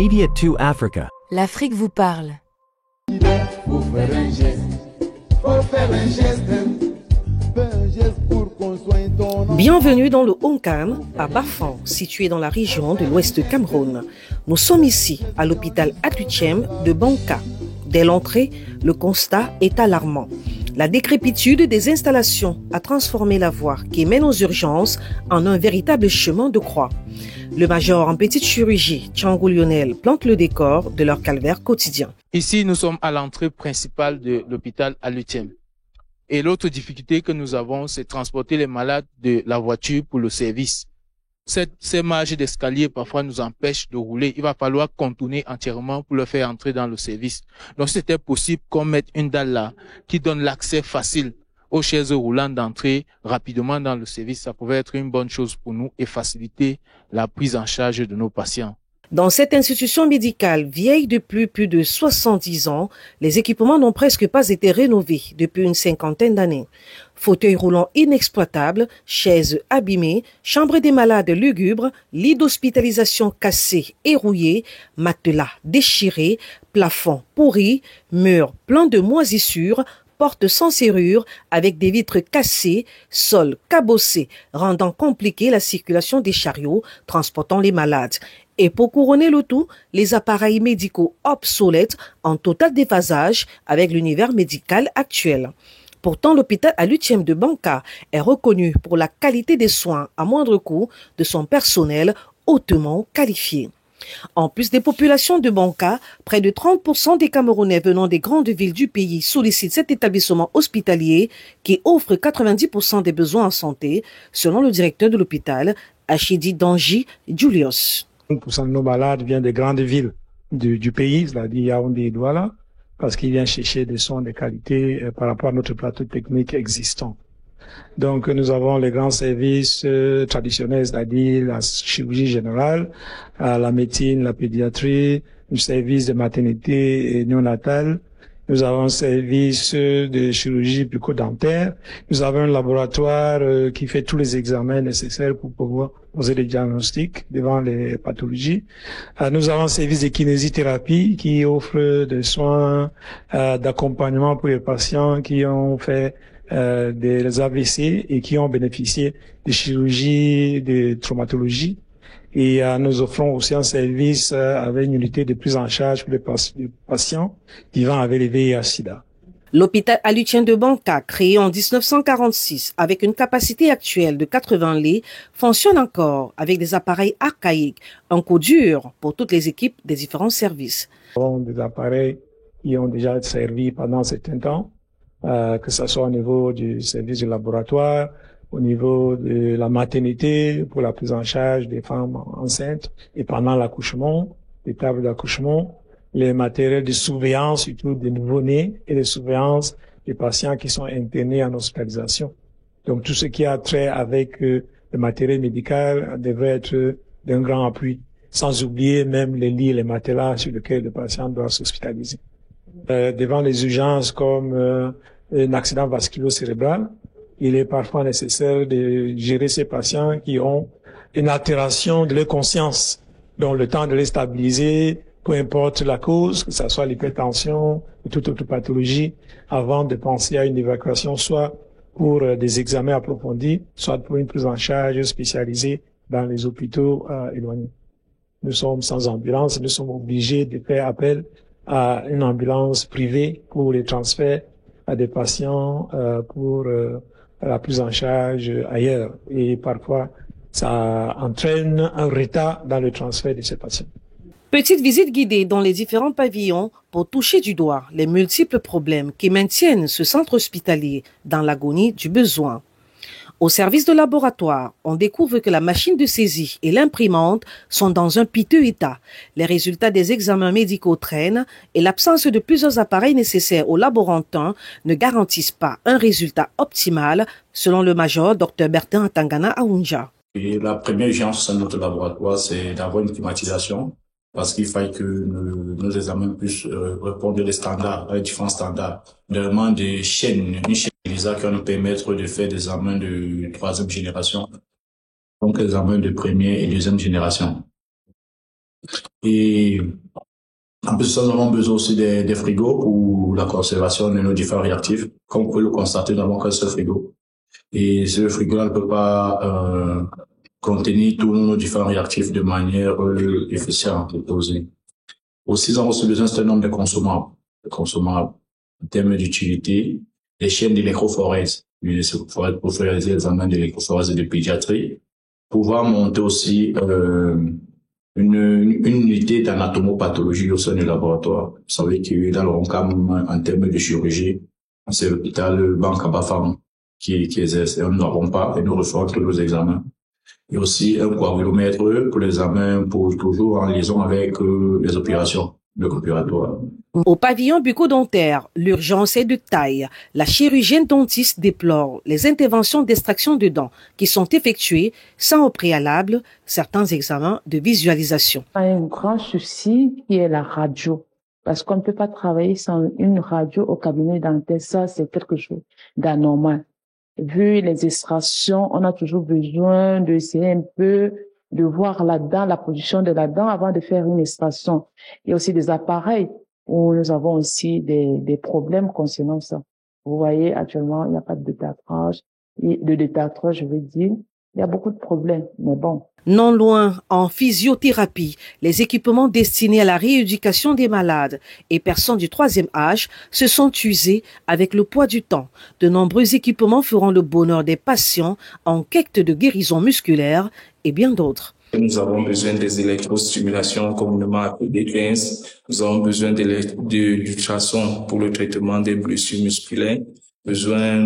Media 2 Africa. L'Afrique vous parle. Faut faire un geste, faut faire un geste, fais un geste pour qu'on soigne ton enfant. Bienvenue dans le Onkan, à Bafan, situé dans la région de l'ouest du Cameroun. Nous sommes ici, à l'hôpital Atuchem de Banka. Dès l'entrée, le constat est alarmant. La décrépitude des installations a transformé la voie qui mène aux urgences en un véritable chemin de croix. Le major en petite chirurgie, Thiangou Lionel, plante le décor de leur calvaire quotidien. Ici, nous sommes à l'entrée principale de l'hôpital Atuchem. Et l'autre difficulté que nous avons, c'est transporter les malades de la voiture pour le service. Ces marges d'escalier parfois nous empêchent de rouler. Il va falloir contourner entièrement pour le faire entrer dans le service. Donc, c'était possible qu'on mette une dalle là qui donne l'accès facile aux chaises roulantes d'entrer rapidement dans le service. Ça pouvait être une bonne chose pour nous et faciliter la prise en charge de nos patients. Dans cette institution médicale vieille depuis plus de 70 ans, les équipements n'ont presque pas été rénovés depuis une cinquantaine d'années. Fauteuils roulants inexploitables, chaises abîmées, chambres des malades lugubres, lits d'hospitalisation cassés et rouillés, matelas déchirés, plafonds pourris, murs pleins de moisissures, portes sans serrure avec des vitres cassées, sol cabossé, rendant compliquée la circulation des chariots transportant les malades. Et pour couronner le tout, les appareils médicaux obsolètes en total déphasage avec l'univers médical actuel. Pourtant, l'hôpital Atuchem de Banka est reconnu pour la qualité des soins à moindre coût de son personnel hautement qualifié. En plus des populations de Banka, près de 30% des Camerounais venant des grandes villes du pays sollicitent cet établissement hospitalier qui offre 90% des besoins en santé, selon le directeur de l'hôpital, Achidi Danji Julius. 1% de nos malades viennent des grandes villes du pays, c'est-à-dire Yaoundé et Douala, parce qu'ils viennent chercher des soins de qualité par rapport à notre plateau technique existant. Donc, nous avons les grands services traditionnels, c'est-à-dire la chirurgie générale, la médecine, la pédiatrie, le service de maternité et néonatale. Nous avons un service de chirurgie bucco-dentaire. Nous avons un laboratoire qui fait tous les examens nécessaires pour pouvoir poser des diagnostics devant les pathologies. Nous avons un service de kinésithérapie qui offre des soins d'accompagnement pour les patients qui ont fait des AVC et qui ont bénéficié de chirurgie, de traumatologie. Et nous offrons aussi un service avec une unité de prise en charge pour les patients vivant avec les VIH/SIDA. L'hôpital Atuchem de Banka, créé en 1946 avec une capacité actuelle de 80 lits, fonctionne encore avec des appareils archaïques, un coup dur pour toutes les équipes des différents services. Nous avons des appareils qui ont déjà servi pendant un certain temps, que ce soit au niveau du service du laboratoire, au niveau de la maternité pour la prise en charge des femmes enceintes et pendant l'accouchement, les tables d'accouchement, les matériels de surveillance, surtout des nouveau-nés et de surveillance des patients qui sont internés en hospitalisation. Donc tout ce qui a trait avec le matériel médical devrait être d'un grand appui, sans oublier même les lits et les matelas sur lesquels le patient doit s'hospitaliser. Devant les urgences comme un accident vasculo-cérébral, il est parfois nécessaire de gérer ces patients qui ont une altération de leur conscience. Donc, le temps de les stabiliser, peu importe la cause, que ce soit l'hypertension ou toute autre pathologie, avant de penser à une évacuation, soit pour des examens approfondis, soit pour une prise en charge spécialisée dans les hôpitaux éloignés. Nous sommes sans ambulance, nous sommes obligés de faire appel à une ambulance privée pour les transferts à des patients pour la prise en charge ailleurs. Et parfois, ça entraîne un retard dans le transfert de ces patients. Petite visite guidée dans les différents pavillons pour toucher du doigt les multiples problèmes qui maintiennent ce centre hospitalier dans l'agonie du besoin. Au service de laboratoire, on découvre que la machine de saisie et l'imprimante sont dans un piteux état. Les résultats des examens médicaux traînent et l'absence de plusieurs appareils nécessaires aux laborantins ne garantissent pas un résultat optimal, selon le major Dr Bertin Atangana Aounja. Et la première urgence de notre laboratoire, c'est d'avoir une climatisation parce qu'il faut que nos examens puissent répondre aux standards, à différents standards. Vraiment des chaînes, une chaîne ELISA qui va nous permettre de faire des examens de troisième génération, donc des examens de première et deuxième génération. Et en plus, nous avons besoin aussi des frigos pour la conservation de nos différents réactifs. Comme vous pouvez le constater, nous n'avons qu'un seul frigo. Et ce frigo-là ne peut pas contenir tous nos différents réactifs de manière efficiente et posée. Aussi, nous avons aussi besoin d'un nombre de consommables. En termes d'utilité, les chaînes d'électrophorèse, pour faire les examens d'électrophorèse et de pédiatrie, pouvoir monter aussi une unité d'anatomopathologie au sein du laboratoire. Vous savez que dans le RONCAM, en termes de chirurgie, c'est l'hôpital Banque Abafam qui exerce. Et nous n'avons pas, et nous referons tous nos examens. Et aussi un coagulomètre pour les examens, pour toujours en liaison avec les opérations, le opératoire. Au pavillon bucco-dentaire, l'urgence est de taille. La chirurgienne dentiste déplore les interventions d'extraction de dents qui sont effectuées sans au préalable certains examens de visualisation. Un grand souci qui est la radio. Parce qu'on ne peut pas travailler sans une radio au cabinet dentaire. Ça, c'est quelque chose d'anormal. Vu les extractions, on a toujours besoin d'essayer un peu de voir la dent, la position de la dent avant de faire une extraction. Il y a aussi des appareils où nous avons aussi des problèmes concernant ça. Vous voyez, actuellement, il n'y a pas de détartrage, je veux dire. Il y a beaucoup de problèmes, mais bon. Non loin, en physiothérapie, les équipements destinés à la rééducation des malades et personnes du troisième âge se sont usés avec le poids du temps. De nombreux équipements feront le bonheur des patients en quête de guérison musculaire et bien d'autres. Nous avons besoin des électrostimulations communément appelées 15. Nous avons besoin d'ultrasons pour le traitement des blessures musculaires. Besoin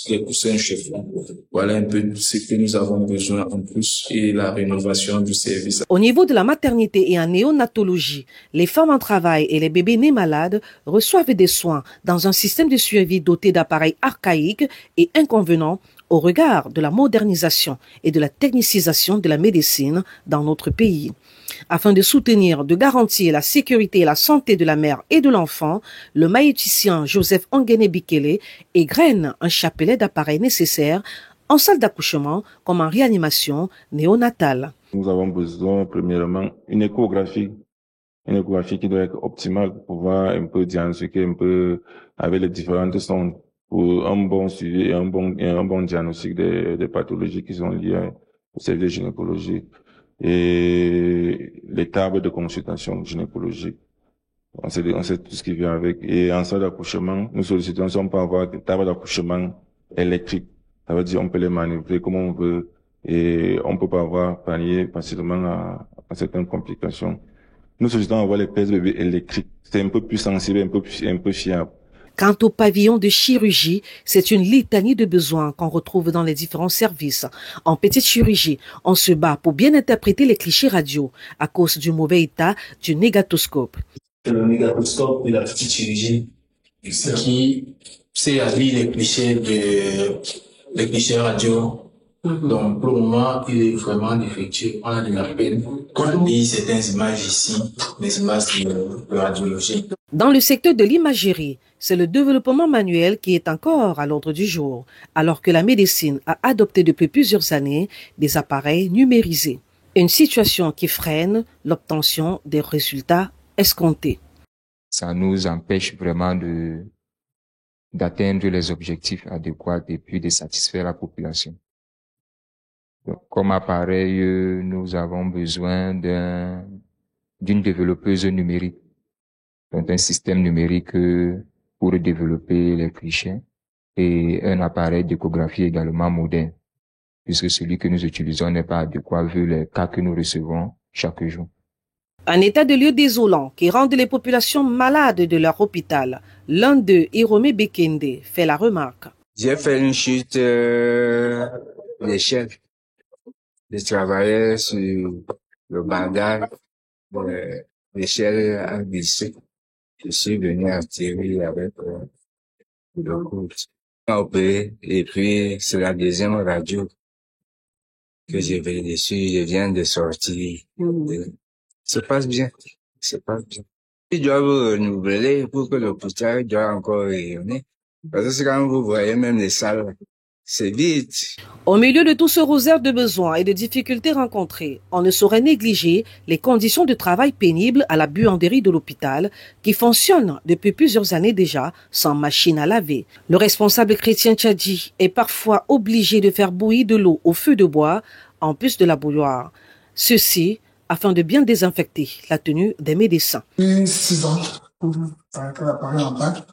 des coussins chauffants. Voilà un peu ce que nous avons besoin en plus et la rénovation du service. Au niveau de la maternité et en néonatologie, les femmes en travail et les bébés nés malades reçoivent des soins dans un système de suivi doté d'appareils archaïques et inconvenants au regard de la modernisation et de la technicisation de la médecine dans notre pays. Afin de soutenir, de garantir la sécurité et la santé de la mère et de l'enfant, le maïeuticien Joseph Ongene Bikele égrène un chapelet d'appareils nécessaires en salle d'accouchement comme en réanimation néonatale. Nous avons besoin, premièrement, une échographie qui doit être optimale pour pouvoir un peu diagnostiquer un peu avec les différentes sondes pour un bon suivi et un bon diagnostic des pathologies qui sont liées au service de gynécologie et les tables de consultation gynécologique. On sait tout ce qui vient avec. Et en salle d'accouchement, nous sollicitons si on peut avoir des tables d'accouchement électriques. Ça veut dire on peut les manœuvrer comme on veut et on peut pas avoir panier facilement à certaines complications. Nous sollicitons avoir les PSBB électriques. C'est un peu plus sensible, un peu fiable. Quant au pavillon de chirurgie, c'est une litanie de besoins qu'on retrouve dans les différents services. En petite chirurgie, on se bat pour bien interpréter les clichés radio à cause du mauvais état du négatoscope. Le négatoscope de la petite chirurgie qui sait à lire les clichés radio. Donc, pour le moment, il est vraiment défectueux. On a de la peine. On lit certaines images ici, l'espace de radiologie. Dans le secteur de l'imagerie, c'est le développement manuel qui est encore à l'ordre du jour, alors que la médecine a adopté depuis plusieurs années des appareils numérisés. Une situation qui freine l'obtention des résultats escomptés. Ça nous empêche vraiment d'atteindre les objectifs adéquats et puis de satisfaire la population. Donc, comme appareil, nous avons besoin d'une développeuse numérique, donc un système numérique pour développer les clichés et un appareil d'échographie également moderne, puisque celui que nous utilisons n'est pas adéquat vu les cas que nous recevons chaque jour. Un état de lieu désolant qui rend les populations malades de leur hôpital. L'un d'eux, Irome Bekende, fait la remarque. J'ai fait une chute d'échelle. Je travaillais sur le bandage, l'échelle a glissé. Je suis venu atterrir avec le coude. On m'a opéré et puis c'est la deuxième radio que j'ai vu dessus. Je viens de sortir. Ça passe bien. Ça passe bien. Ils doivent renouveler pour que l'hôpital doit encore rayonner. Parce que quand vous voyez même les salles, c'est vite. Au milieu de tout ce rosaire de besoins et de difficultés rencontrées, on ne saurait négliger les conditions de travail pénibles à la buanderie de l'hôpital qui fonctionne depuis plusieurs années déjà sans machine à laver. Le responsable chrétien Tchadji est parfois obligé de faire bouillir de l'eau au feu de bois en plus de la bouilloire. Ceci afin de bien désinfecter la tenue des médecins. 6 ans, avec l'appareil en bas,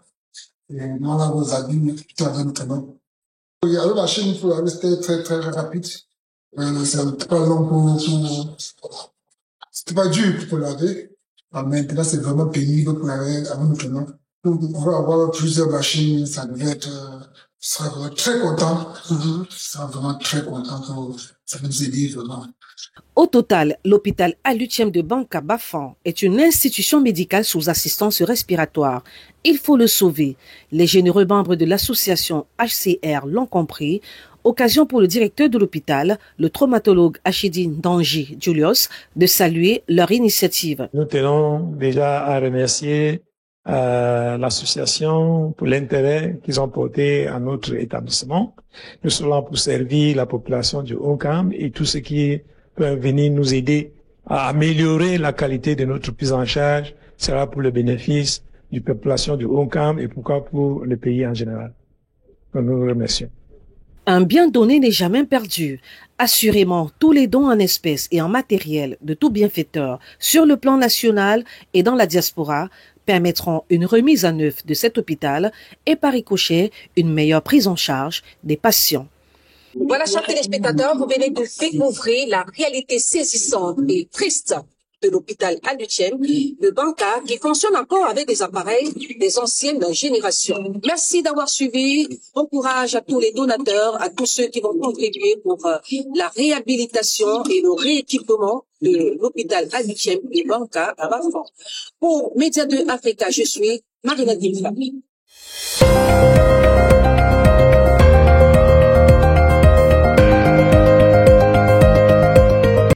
et moi là, vous habits, tout à l'heure, la machine, il faut la rester très, très rapide. C'est pas long c'était pas dur pour laver. Maintenant, c'est vraiment pénible pour laver avant maintenant. Donc, on va avoir plusieurs machines, ça devait être, ça sera vraiment très content. Ça sera vraiment très content pour, ça nous aider vraiment. Au total, l'hôpital Al-Lutiem de Banka-Bafan est une institution médicale sous assistance respiratoire. Il faut le sauver. Les généreux membres de l'association HCR l'ont compris. Occasion pour le directeur de l'hôpital, le traumatologue Achidine Danji Julius, de saluer leur initiative. Nous tenons déjà à remercier l'association pour l'intérêt qu'ils ont porté à notre établissement. Nous sommes là pour servir la population du Haut-Cam et tout ce qui peut venir nous aider à améliorer la qualité de notre prise en charge sera pour le bénéfice de la population du Haut-Cam et pourquoi pour le pays en général. Nous vous remercions. Un bien donné n'est jamais perdu. Assurément, tous les dons en espèces et en matériel de tout bienfaiteur sur le plan national et dans la diaspora permettront une remise à neuf de cet hôpital et par ricochet une meilleure prise en charge des patients. Voilà, chers téléspectateurs, vous venez de découvrir la réalité saisissante et triste de l'hôpital Al-Lutiem de Banka qui fonctionne encore avec des appareils des anciennes générations. Merci d'avoir suivi. Bon courage à tous les donateurs, à tous ceux qui vont contribuer pour la réhabilitation et le rééquipement de l'hôpital Al-Lutiem de Banka à Bafan. Pour Média 2 Africa, je suis Marina Dimfa.